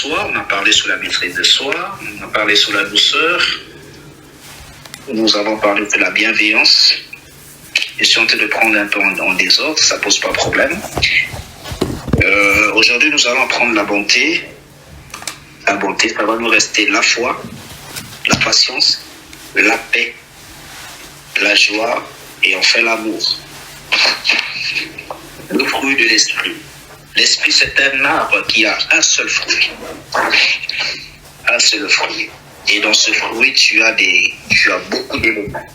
soi, on a parlé sur la maîtrise de soi, on a parlé sur la douceur, nous avons parlé de la bienveillance. Je suis en train de prendre un peu en désordre, ça pose pas de problème. Aujourd'hui, nous allons prendre la bonté. La bonté, ça va nous rester la foi, la patience, la paix, la joie et enfin l'amour. Le fruit de l'esprit. L'esprit, c'est un arbre qui a un seul fruit. Un seul fruit. Et dans ce fruit, tu as beaucoup d'éléments.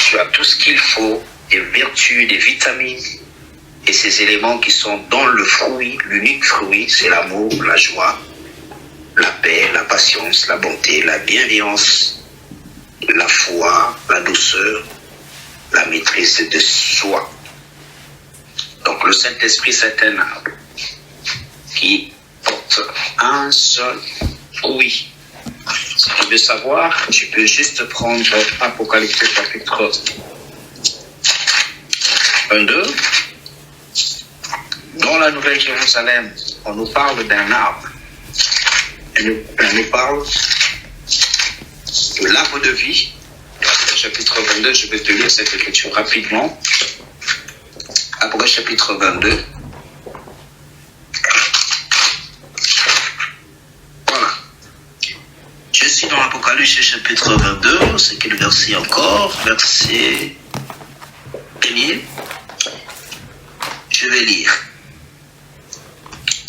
Tu as tout ce qu'il faut, des vertus, des vitamines. Et ces éléments qui sont dans le fruit, l'unique fruit, c'est l'amour, la joie, la paix, la patience, la bonté, la bienveillance, la foi, la douceur, la maîtrise de soi. Donc le Saint-Esprit, c'est un arbre qui porte un seul fruit. Si tu veux savoir, tu peux juste prendre Apocalypse chapitre 22. Dans la Nouvelle Jérusalem, on nous parle d'un arbre. On nous parle de l'arbre de vie. Chapitre 22, je vais te lire cette écriture rapidement. Apocalypse chapitre 22. Voilà. Je suis dans l'Apocalypse chapitre 22, c'est quel verset encore? Verset 1er. Je vais lire.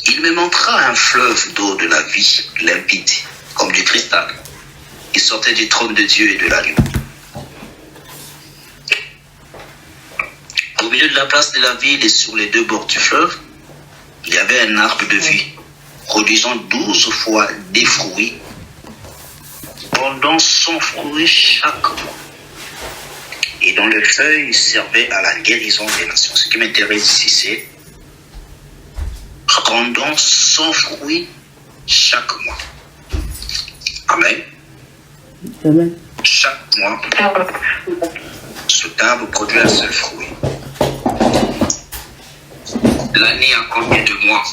Il me montra un fleuve d'eau de la vie, limpide, comme du cristal. Il sortait du trône de Dieu et de l'agneau. Au milieu de la place de la ville et sur les deux bords du fleuve, il y avait un arbre de vie, produisant 12 fois des fruits, pendant son fruit chaque mois. Et dont les feuilles servaient à la guérison des nations. Ce qui m'intéresse ici, c'est rendant son fruit chaque mois. Amen. Amen. Chaque mois, cet arbre produit un seul fruit. L'année a combien de mois?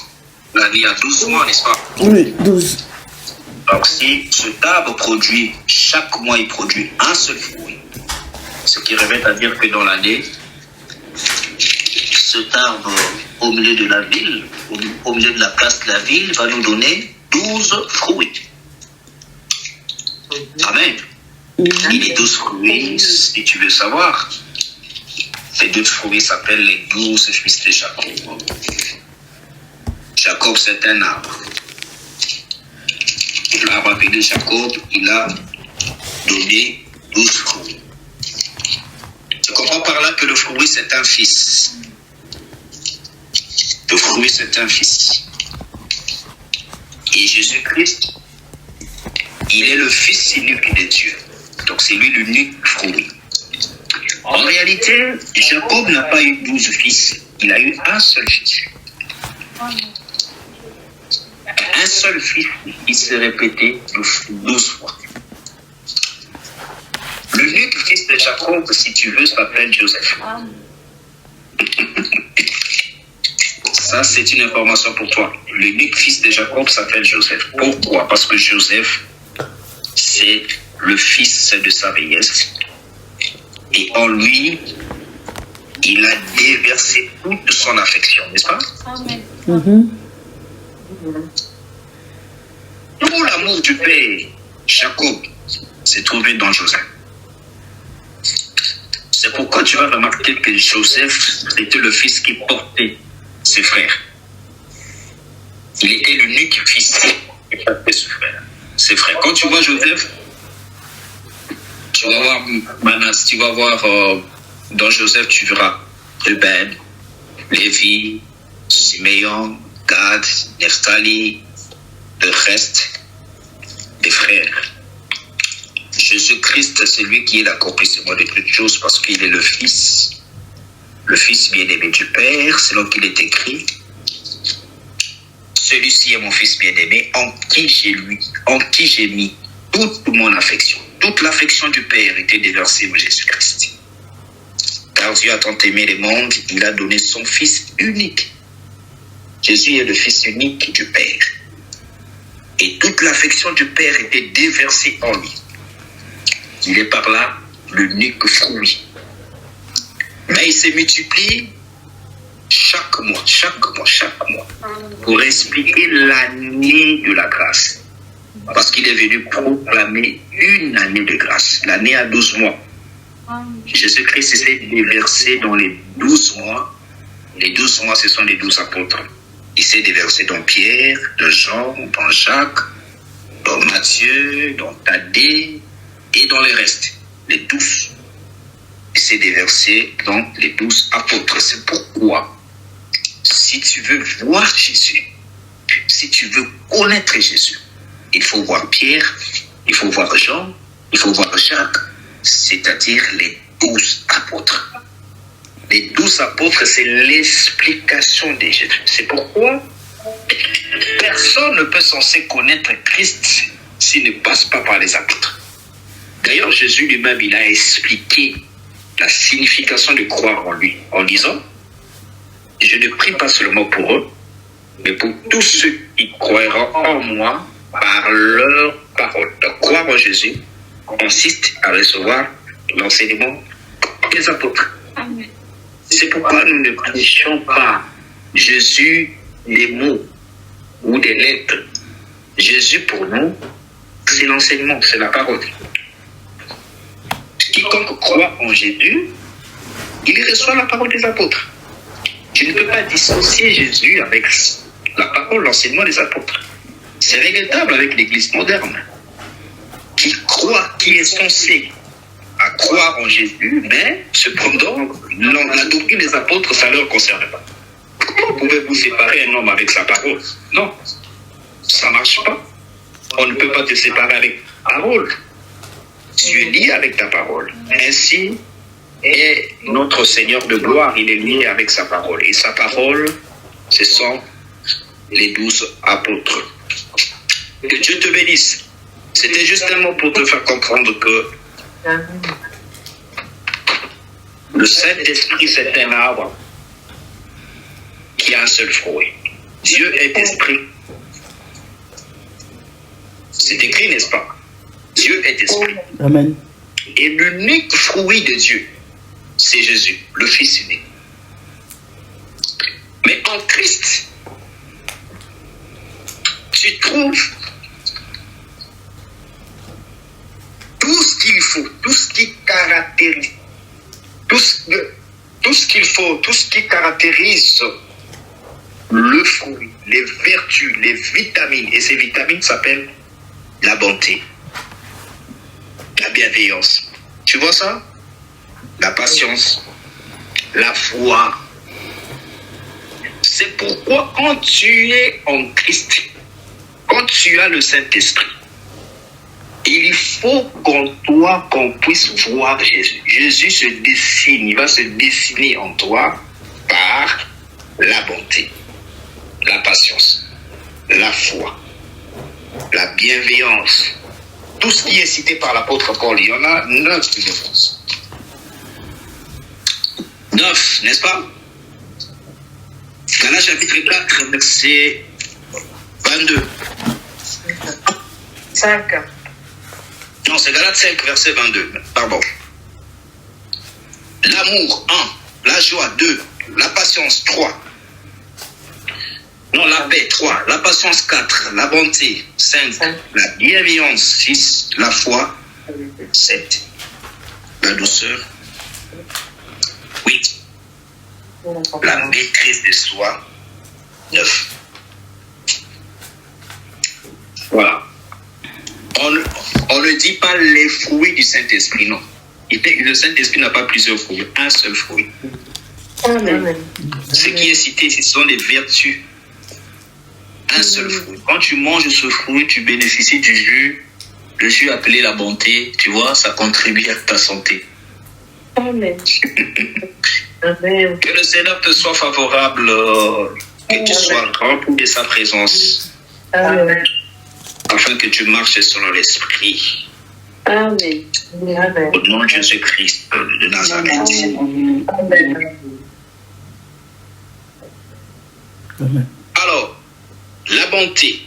L'année a 12 mois, n'est-ce pas? Oui, 12. Donc si cet arbre produit, chaque mois il produit un seul fruit, ce qui revient à dire que dans l'année, cet arbre au milieu de la ville, au milieu de la place de la ville, va nous donner 12 fruits. Amen. Et les 12 fruits, si tu veux savoir, ces 12 fruits s'appellent les 12 fils de Jacob. Jacob, c'est un arbre. L'arbre appelé Jacob, il a donné 12 fruits. Je comprends par là que le fruit, c'est un fils. Le fruit, c'est un fils. Et Jésus-Christ, il est le fils unique de Dieu. Donc, c'est lui l'unique fruit. En réalité, Jacob n'a pas eu 12 fils. Il a eu un seul fils. Un seul fils, il s'est répété 12 fois. L'unique fils de Jacob, si tu veux, s'appelle Joseph. Ça, c'est une information pour toi. L'unique fils de Jacob s'appelle Joseph. Pourquoi? Parce que Joseph, c'est le fils de sa vieillesse. Et en lui, il a déversé toute son affection, n'est-ce pas? Amen. Tout l'amour du père, Jacob, s'est trouvé dans Joseph. C'est pourquoi tu vas remarquer que Joseph était le fils qui portait ses frères. Il était l'unique fils qui portait ses frères. Quand tu vois Joseph, tu vas voir Manas, tu vas voir dans Joseph, tu verras Ruben, Lévi, Siméon, Gad, Nephtali, le reste des frères. Jésus-Christ, c'est lui qui est l'accomplissement de toutes choses parce qu'il est le Fils bien-aimé du Père, selon qu'il est écrit. Celui-ci est mon Fils bien-aimé, en qui j'ai mis toute mon affection. Toute l'affection du Père était déversée en Jésus-Christ. Car Dieu a tant aimé le monde, il a donné son Fils unique, Jésus est le Fils unique du Père. Et toute l'affection du Père était déversée en lui. Il est par là l'unique fruit. Mais il se multiplie chaque mois, pour expliquer l'année de la grâce. Parce qu'il est venu proclamer une année de grâce, l'année à 12 mois. Jésus-Christ s'est déversé dans les 12 mois. Les 12 mois, ce sont les 12 apôtres. Il s'est déversé dans Pierre, dans Jean, dans Jacques, dans Matthieu, dans Thaddée et dans les restes, les 12. Il s'est déversé dans les 12 apôtres. C'est pourquoi, si tu veux voir Jésus, si tu veux connaître Jésus, il faut voir Pierre, il faut voir Jean, il faut voir Jacques, c'est-à-dire les 12 apôtres. Les 12 apôtres, c'est l'explication de Jésus. C'est pourquoi personne ne peut censé connaître Christ s'il ne passe pas par les apôtres. D'ailleurs, Jésus lui-même, il a expliqué la signification de croire en lui, en disant « Je ne prie pas seulement pour eux, mais pour tous ceux qui croiront en moi par leur parole. » Donc, croire en Jésus consiste à recevoir l'enseignement des apôtres. Amen. C'est pourquoi nous ne prêchons pas Jésus des mots ou des lettres. Jésus pour nous, c'est l'enseignement, c'est la parole. Quiconque croit en Jésus, il reçoit la parole des apôtres. Tu ne peux pas dissocier Jésus avec la parole, l'enseignement des apôtres. C'est regrettable avec l'Église moderne, qui croit, qui est censé à croire en Jésus, mais cependant, la doctrine des apôtres, ça ne leur concerne pas. Comment pouvez-vous séparer un homme avec sa parole? Non, ça ne marche pas. On ne peut pas te séparer avec ta parole. Tu es lié avec ta parole. Ainsi est notre Seigneur de gloire, il est lié avec sa parole. Et sa parole, ce sont les 12 apôtres. Que Dieu te bénisse. C'était justement pour te faire comprendre que le Saint-Esprit, c'est un arbre qui a un seul fruit. Dieu est esprit. C'est écrit, n'est-ce pas? Dieu est esprit. Amen. Et l'unique fruit de Dieu, c'est Jésus, le Fils unique. Mais en Christ, tu trouves tout ce qu'il faut, tout ce qui caractérise, tout ce qu'il faut, tout ce qui caractérise le fruit, les vertus, les vitamines. Et ces vitamines s'appellent la bonté, la bienveillance. Tu vois ça? La patience, la foi. C'est pourquoi quand tu es en Christ, quand tu as le Saint-Esprit, il faut qu'en toi, qu'on puisse voir Jésus. Jésus se dessine, il va se dessiner en toi par la bonté, la patience, la foi, la bienveillance. Tout ce qui est cité par l'apôtre Paul, il y en a 9 de réponses. 9, n'est-ce pas? Galates chapitre 4, verset 22. 5. Non, c'est Galates 5, verset 22. Pardon. L'amour, 1. La joie, 2. La patience, 3. Non, la paix, 3. La patience, 4. La bonté, 5. La bienveillance, 6. La foi, 7. La douceur, 8. La maîtrise de soi, 9. Voilà. On ne dit pas les fruits du Saint-Esprit, non. Le Saint-Esprit n'a pas plusieurs fruits, un seul fruit. Amen. Ce qui est cité, ce sont des vertus. Un seul fruit. Quand tu manges ce fruit, tu bénéficies du jus. Le jus appelé la bonté, tu vois, ça contribue à ta santé. Amen. Amen. Que le Seigneur te soit favorable, que tu sois rempli de sa présence. Amen. Afin que tu marches selon l'Esprit. Amen. Amen. Au nom de Jésus-Christ de Nazareth. Amen. Amen. Alors, la bonté.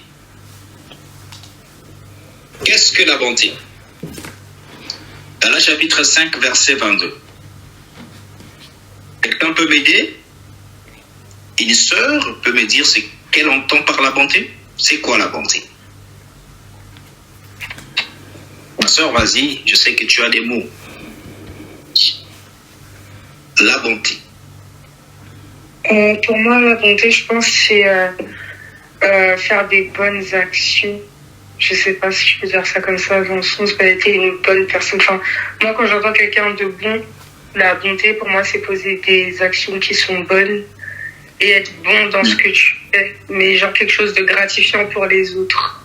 Qu'est-ce que la bonté? Dans le chapitre 5, verset 22. Quelqu'un peut m'aider? Une sœur peut me dire ce qu'elle entend par la bonté? C'est quoi la bonté? Ma sœur, vas-y, je sais que tu as des mots. La bonté. Pour moi, la bonté, je pense, c'est faire des bonnes actions. Je sais pas si je peux dire ça comme ça, dans le sens d'être une bonne personne. Enfin, moi, quand j'entends quelqu'un de bon, la bonté, pour moi, c'est poser des actions qui sont bonnes et être bon dans ce que tu fais, mais genre quelque chose de gratifiant pour les autres.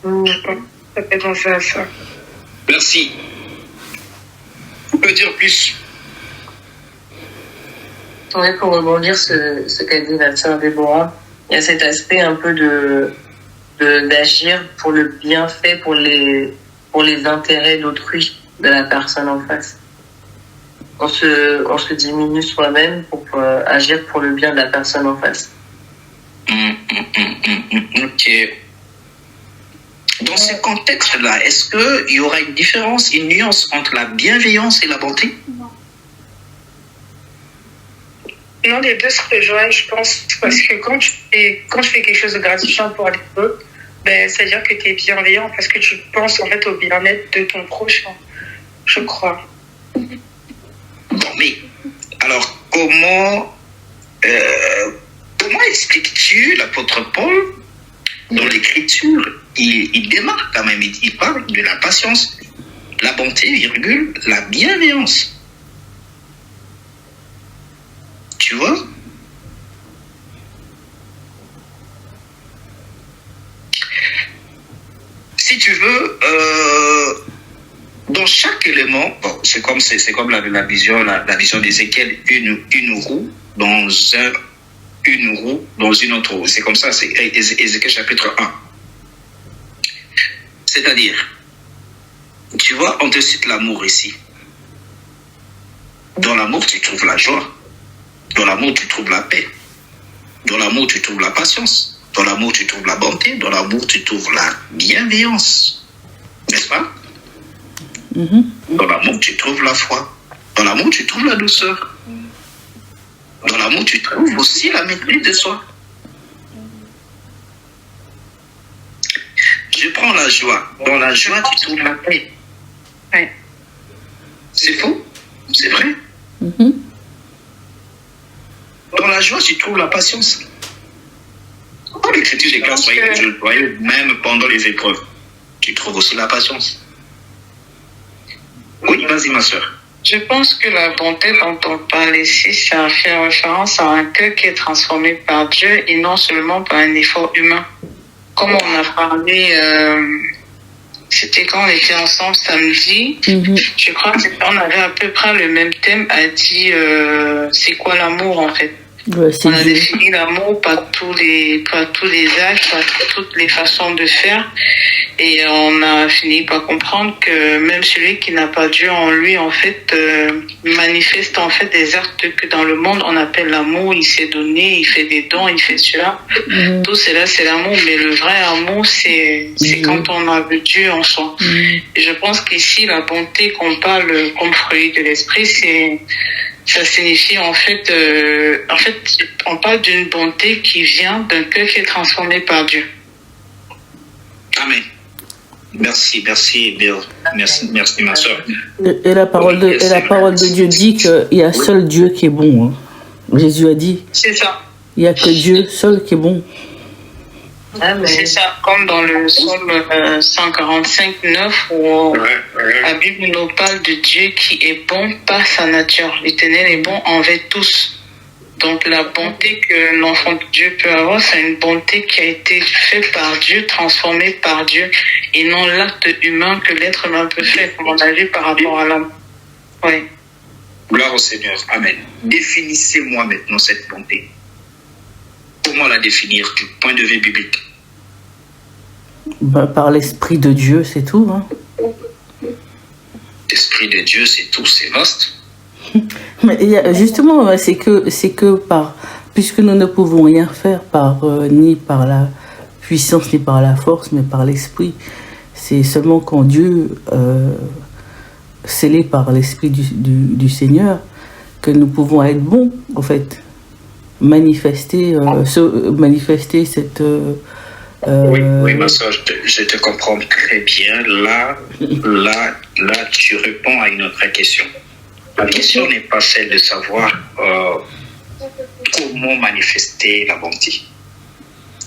Je pense que ça peut penser à ça. Merci. On peut dire plus. Ouais, pour rebondir ce qu'a dit la sœur Déborah, il y a cet aspect un peu d'agir pour le bienfait, pour les intérêts d'autrui, de la personne en face. On se diminue soi-même pour agir pour le bien de la personne en face. Ok. Dans ce contexte-là, est-ce qu'il y aura une différence, une nuance entre la bienveillance et la bonté? Non, les deux se rejoignent, je pense, parce que quand tu fais quelque chose de gratifiant pour les autres, ben, c'est-à-dire que tu es bienveillant parce que tu penses en fait au bien-être de ton prochain, je crois. Bon, mais alors comment expliques-tu l'apôtre Paul dans l'Écriture? Il démarque quand même, il parle de la patience, la bonté, virgule, la bienveillance. Tu vois? Si tu veux, dans chaque élément, bon, c'est comme la vision d'Ézéchiel, une roue dans une autre roue. C'est comme ça, c'est Ézéchiel chapitre 1. C'est-à-dire, tu vois, on te cite l'amour ici. Dans l'amour, tu trouves la joie. Dans l'amour, tu trouves la paix. Dans l'amour, tu trouves la patience. Dans l'amour, tu trouves la bonté. Dans l'amour, tu trouves la bienveillance. N'est-ce pas? Dans l'amour, tu trouves la foi. Dans l'amour, tu trouves la douceur. Dans l'amour, tu trouves aussi la maîtrise de soi. Je prends la joie. Dans la joie, tu trouves la paix. Ouais. C'est faux? C'est vrai? Dans la joie, tu trouves la patience. Dans l'Écriture déclare soyez joyeux même pendant les épreuves. Tu trouves aussi la patience. Oui, vas-y ma soeur. Je pense que la bonté dont on parle ici, ça fait référence à un cœur qui est transformé par Dieu et non seulement par un effort humain. Comme on a parlé, c'était quand on était ensemble samedi, je crois qu'on avait à peu près le même thème, a dit c'est quoi l'amour en fait. Ouais, on a défini l'amour par tous les âges, par toutes les façons de faire. Et on a fini par comprendre que même celui qui n'a pas Dieu en lui, en fait, manifeste en fait des actes que dans le monde on appelle l'amour. Il s'est donné, il fait des dons, il fait cela. Tout cela, c'est l'amour. Mais le vrai amour, c'est quand on a Dieu en soi. Et je pense qu'ici, la bonté qu'on parle comme fruit de l'esprit, ça signifie en fait, on parle d'une bonté qui vient d'un cœur qui est transformé par Dieu. Amen. Merci ma soeur. Et la parole de Dieu dit qu'il y a seul Dieu qui est bon. Hein. Jésus a dit. C'est ça. Il n'y a que Dieu seul qui est bon. C'est ça, comme dans le psaume 145:9 où la Bible nous parle de Dieu qui est bon par sa nature. L'Éternel est bon envers tous. Donc la bonté que l'enfant de Dieu peut avoir, c'est une bonté qui a été faite par Dieu, transformée par Dieu, et non l'acte humain que l'être humain peut faire, comme on a vu par rapport à l'homme. Oui. Gloire au Seigneur. Amen. Définissez-moi maintenant cette bonté. Comment la définir du point de vue biblique? Par l'Esprit de Dieu, c'est tout. Hein. L'Esprit de Dieu, c'est tout, c'est vaste. Mais justement, c'est que puisque nous ne pouvons rien faire ni par la puissance, ni par la force, mais par l'Esprit. C'est seulement quand Dieu, scellé par l'Esprit du Seigneur, que nous pouvons être bons, en fait. Manifester cette... Oui, ma soeur, je te comprends très bien. Là, tu réponds à une autre question. La question n'est pas celle de savoir comment manifester la bonté.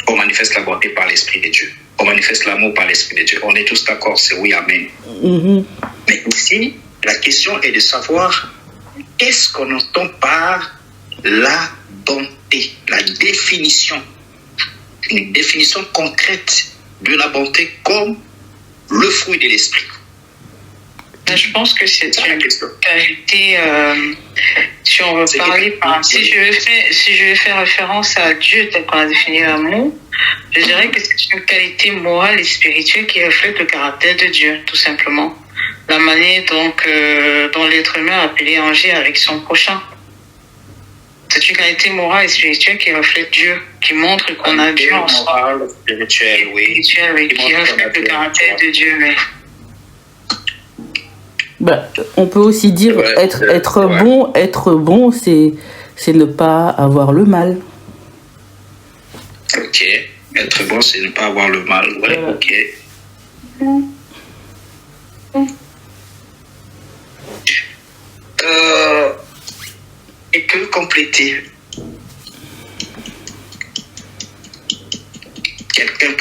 On manifeste la bonté par l'Esprit de Dieu. On manifeste l'amour par l'Esprit de Dieu. On est tous d'accord, c'est oui, amen. Mais ici, la question est de savoir qu'est-ce qu'on entend par la bonté, la définition. Une définition concrète de la bonté comme le fruit de l'esprit. Je pense que c'est une qualité, si on veut parler, si je vais faire référence à Dieu tel qu'on a défini l'amour, je dirais que c'est une qualité morale et spirituelle qui reflète le caractère de Dieu, tout simplement. La manière dont l'être humain est appelé à agir avec son prochain. C'est une qualité morale et spirituelle qui reflète Dieu, qui montre qu'on a Dieu en soi. Morale, spirituelle, oui. Qui reflète le caractère de Dieu, mais... on peut aussi dire être bon, c'est ne pas avoir le mal. Ok. Être bon, c'est ne pas avoir le mal. Ouais, ok. Et que compléter? Quelqu'un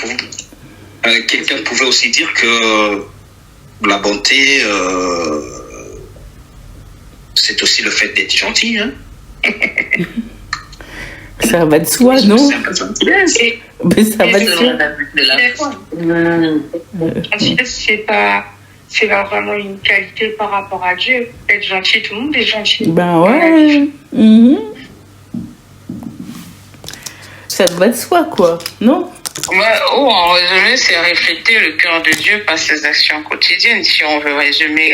pouvait aussi dire que la bonté, c'est aussi le fait d'être gentil. Hein? Ça va de soi, non? Mais ça va de soi. C'est pas vraiment une qualité par rapport à Dieu. Être gentil, tout le monde est gentil. Ben ouais. Ça va de soi, quoi, non? En résumé, c'est refléter le cœur de Dieu par ses actions quotidiennes, si on veut résumer.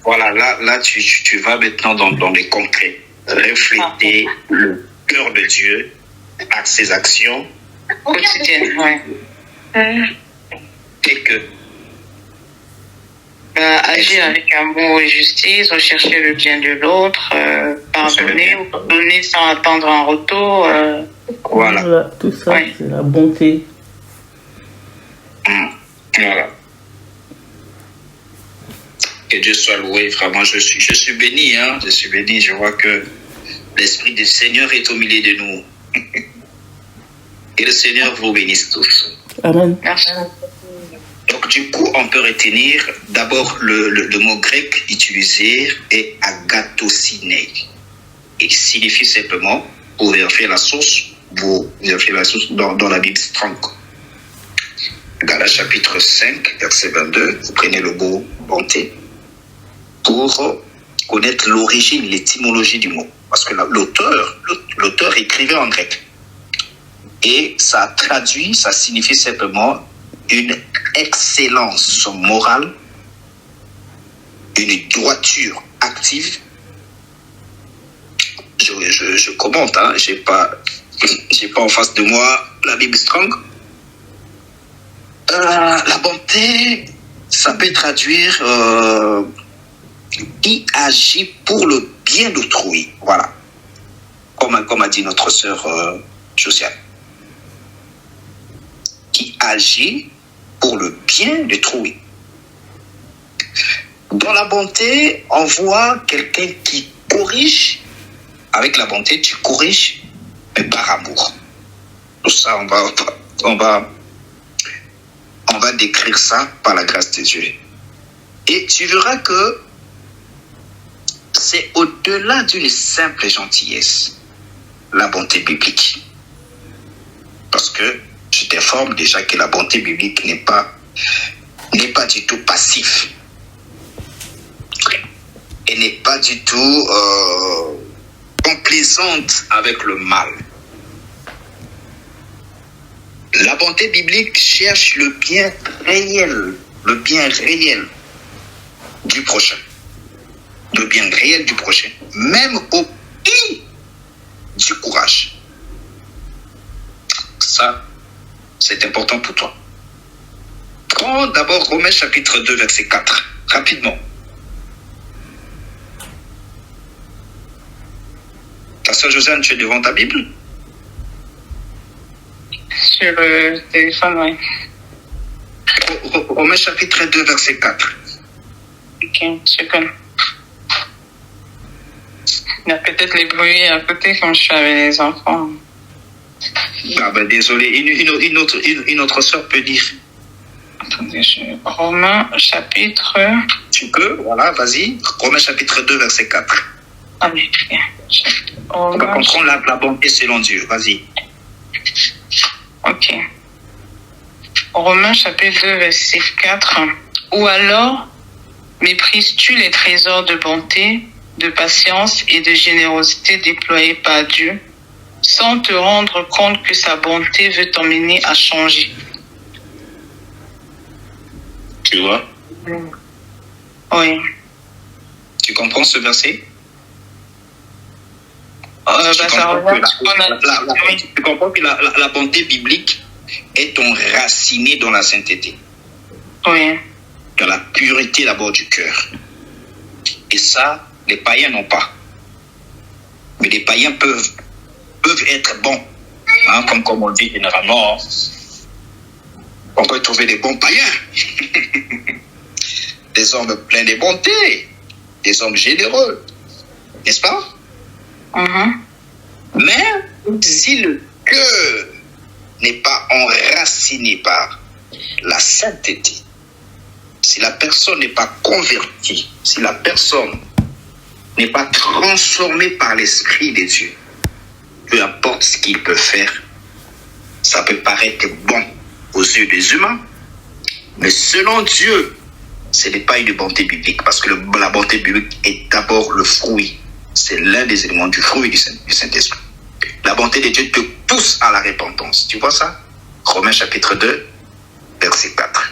Voilà, là tu vas maintenant dans les concrets. Refléter le cœur de Dieu par ses actions quotidiennes, ouais. Et que agir avec amour et justice, rechercher le bien de l'autre, pardonner, donner sans attendre un retour. Voilà. Tout ça, c'est la bonté. Voilà. Que Dieu soit loué, vraiment. Je suis béni, hein. Je suis béni. Je vois que l'Esprit du Seigneur est au milieu de nous. Et le Seigneur vous bénisse tous. Amen. Merci. Donc, du coup, on peut retenir d'abord le mot grec utilisé est agathosinei. Il signifie simplement, vous vérifiez la source, dans la Bible Strong. Galates chapitre 5, verset 22, vous prenez le mot bonté pour connaître l'origine, l'étymologie du mot. Parce que l'auteur écrivait en grec. Et ça traduit, ça signifie simplement une excellence morale, une droiture active. Je commente, hein, j'ai pas en face de moi la Bible Strong. La bonté, ça peut traduire qui agit pour le bien d'autrui. Voilà. Comme a dit notre sœur Josiane. Qui agit pour le bien d'autrui. Dans la bonté, on voit quelqu'un qui corrige. Avec la bonté, tu corriges, mais par amour. Tout ça, on va décrire ça par la grâce de Dieu. Et tu verras que c'est au-delà d'une simple gentillesse, la bonté biblique. Parce que je t'informe déjà que la bonté biblique n'est pas du tout passif. Elle n'est pas du tout complaisante avec le mal. La bonté biblique cherche le bien réel du prochain. Le bien réel du prochain, même au prix du courage. Ça, c'est important pour toi. Prends d'abord Romains chapitre 2, verset 4. Rapidement. Ta sœur Josiane, tu es devant ta Bible? Sur le téléphone, oui. Romains chapitre 2, verset 4. Ok, c'est comme. Il y a peut-être les bruits à côté quand je suis avec les enfants. Ah ben désolé, une autre sœur peut dire. Attendez, Romains chapitre. Tu peux, voilà, vas-y. Romains chapitre 2, verset 4. Ah oui, bien. On va comprendre la bonté selon Dieu, vas-y. Ok. Romains chapitre 2, verset 4. Ou alors, méprises-tu les trésors de bonté, de patience et de générosité déployés par Dieu, sans te rendre compte que sa bonté veut t'emmener à changer? Tu vois? Oui. Tu comprends ce verset? Tu comprends que la bonté biblique est enracinée dans la sainteté. Oui. Dans la pureté d'abord du cœur. Et ça, les païens n'ont pas. Mais les païens peuvent être bons. Hein, comme on dit généralement, on peut trouver des bons païens. Des hommes pleins de bonté. Des hommes généreux. N'est-ce pas? Mais si le cœur n'est pas enraciné par la sainteté, si la personne n'est pas convertie, si la personne n'est pas transformée par l'Esprit de Dieu, peu importe ce qu'il peut faire, ça peut paraître bon aux yeux des humains, mais selon Dieu, ce n'est pas une bonté biblique, parce que la bonté biblique est d'abord le fruit. C'est l'un des éléments du fruit du Saint-Esprit. La bonté de Dieu te pousse à la repentance. Tu vois ça? Romains chapitre 2, verset 4.